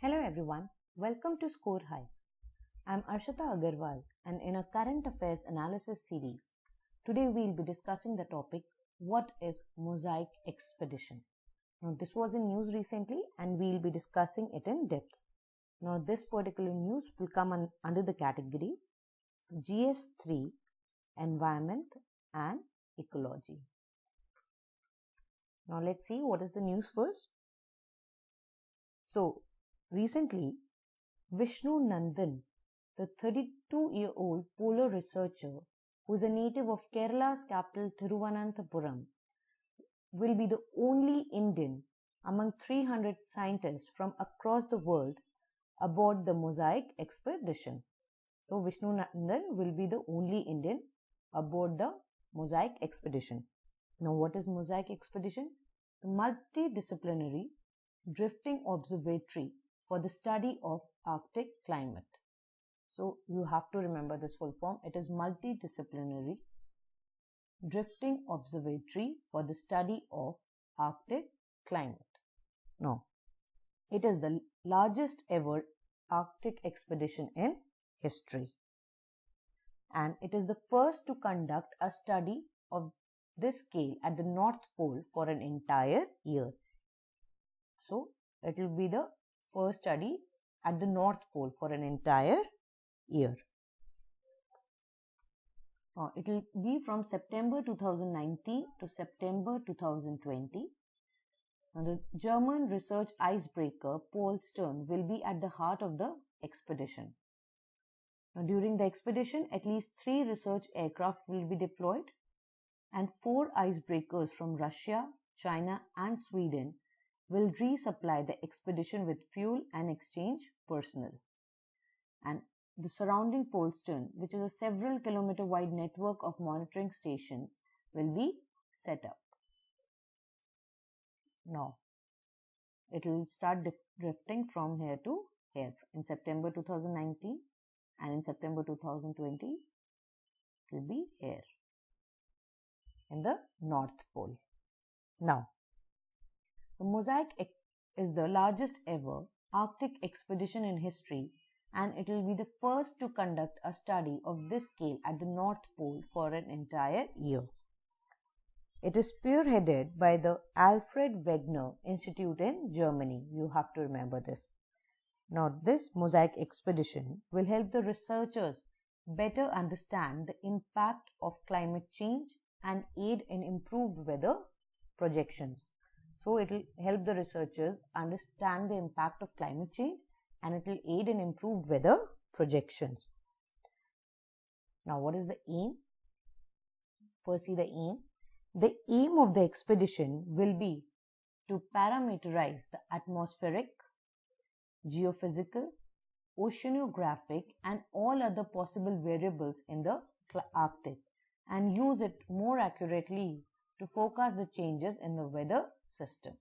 Hello everyone, welcome to ScorHigh. I'm Arshita Agarwal and in a current affairs analysis series, today we'll be discussing the topic, what is MOSAiC expedition? Now this was in news recently and we'll be discussing it in depth. Now this particular news will come under the category GS3 Environment and Ecology. Now let's see what is the news first. So recently, Vishnu Nandan, the 32-year-old polar researcher who is a native of Kerala's capital Thiruvananthapuram, will be the only Indian among 300 scientists from across the world aboard the MOSAiC expedition. So Vishnu Nandan will be the only Indian aboard the MOSAiC expedition. Now what is MOSAiC expedition? The multidisciplinary drifting observatory for the study of Arctic climate. So you have to remember this full form. It is multidisciplinary drifting observatory for the study of Arctic climate. Now, it is the largest ever Arctic expedition in history. And it is the first to conduct a study of this scale at the North Pole for an entire year. So, it will be the first study at the North Pole for an entire year. It will be from September 2019 to September 2020. Now, the German research icebreaker Polstern will be at the heart of the expedition. Now, during the expedition, at least 3 research aircraft will be deployed and 4 icebreakers from Russia, China and Sweden will resupply the expedition with fuel and exchange personnel. And the surrounding Polstern, which is a several kilometer wide network of monitoring stations, will be set up. Now, it will start drifting from here to here in September 2019 and in September 2020 it will be here in the North Pole. Now, the MOSAiC is the largest ever Arctic expedition in history and it will be the first to conduct a study of this scale at the North Pole for an entire year. It is spearheaded by the Alfred Wegener Institute in Germany. You have to remember this. Now, this MOSAiC expedition will help the researchers better understand the impact of climate change and aid in improved weather projections. So, it will help the researchers understand the impact of climate change and it will aid in improved weather projections. Now, what is the aim? First, see the aim. The aim of the expedition will be to parameterize the atmospheric, geophysical, oceanographic and all other possible variables in the Arctic and use it more accurately to forecast the changes in the weather system.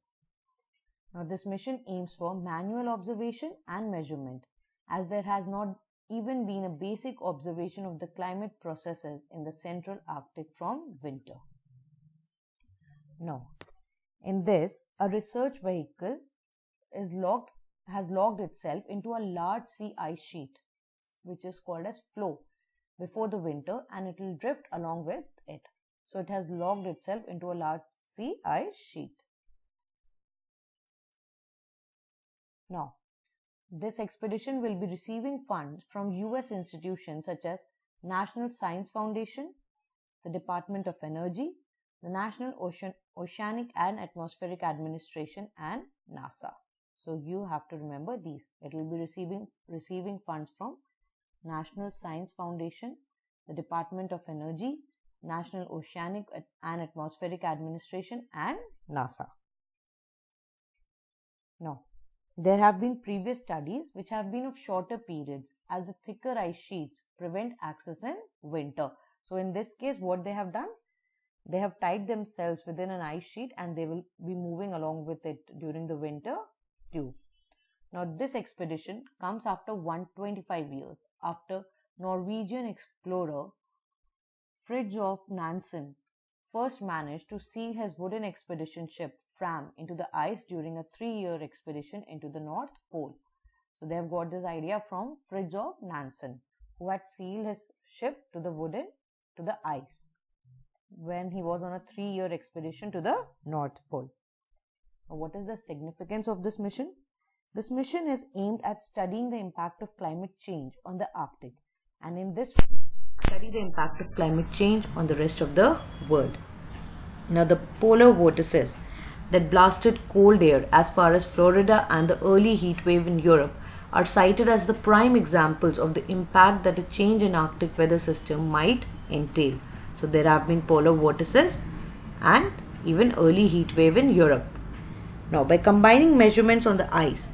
Now, this mission aims for manual observation and measurement as there has not even been a basic observation of the climate processes in the central Arctic from winter. Now, in this, a research vehicle has logged itself into a large sea ice sheet which is called as floe before the winter and it will drift along with it. So, it has logged itself into a large sea ice sheet. Now, this expedition will be receiving funds from US institutions such as National Science Foundation, the Department of Energy, the National Oceanic and Atmospheric Administration and NASA. So, you have to remember these. It will be receiving funds from National Science Foundation, the Department of Energy, National Oceanic and Atmospheric Administration and NASA. Now, there have been previous studies which have been of shorter periods as the thicker ice sheets prevent access in winter. So, in this case, what they have done? They have tied themselves within an ice sheet and they will be moving along with it during the winter too. Now, this expedition comes after 125 years after Norwegian explorer Fridtjof Nansen first managed to seal his wooden expedition ship Fram into the ice during a 3-year expedition into the North Pole. So they have got this idea from Fridtjof Nansen, who had sailed his ship to the ice when he was on a 3-year expedition to the North Pole. Now, what is the significance of this mission? This mission is aimed at studying the impact of climate change on the Arctic, and in this study the impact of climate change on the rest of the world. Now, the polar vortices that blasted cold air as far as Florida and the early heat wave in Europe are cited as the prime examples of the impact that a change in Arctic weather system might entail. So there have been polar vortices and even early heat wave in Europe. Now, by combining measurements on the ice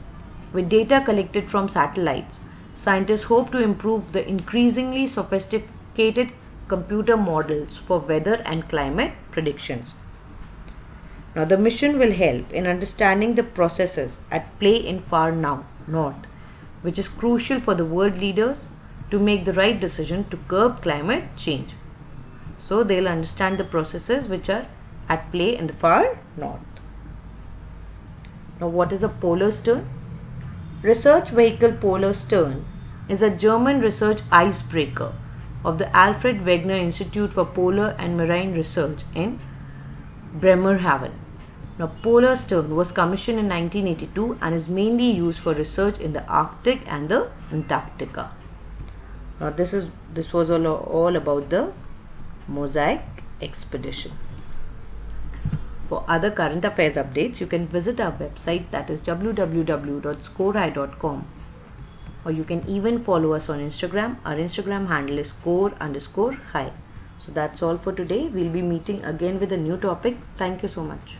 with data collected from satellites, scientists hope to improve the increasingly sophisticated computer models for weather and climate predictions. Now, the mission will help in understanding the processes at play in far north, which is crucial for the world leaders to make the right decision to curb climate change. So, they'll understand the processes which are at play in the far north. Now, what is a polar stern? Research vehicle Polar Stern is a German research icebreaker of the Alfred Wegener Institute for Polar and Marine Research in Bremerhaven. Now, Polar Stern was commissioned in 1982 and is mainly used for research in the Arctic and the Antarctica. Now, this was all about the MOSAiC expedition. For other current affairs updates, you can visit our website, that is www.scorhigh.com, or you can even follow us on Instagram. Our Instagram handle is score_high. So that's all for today. We'll be meeting again with a new topic. Thank you so much.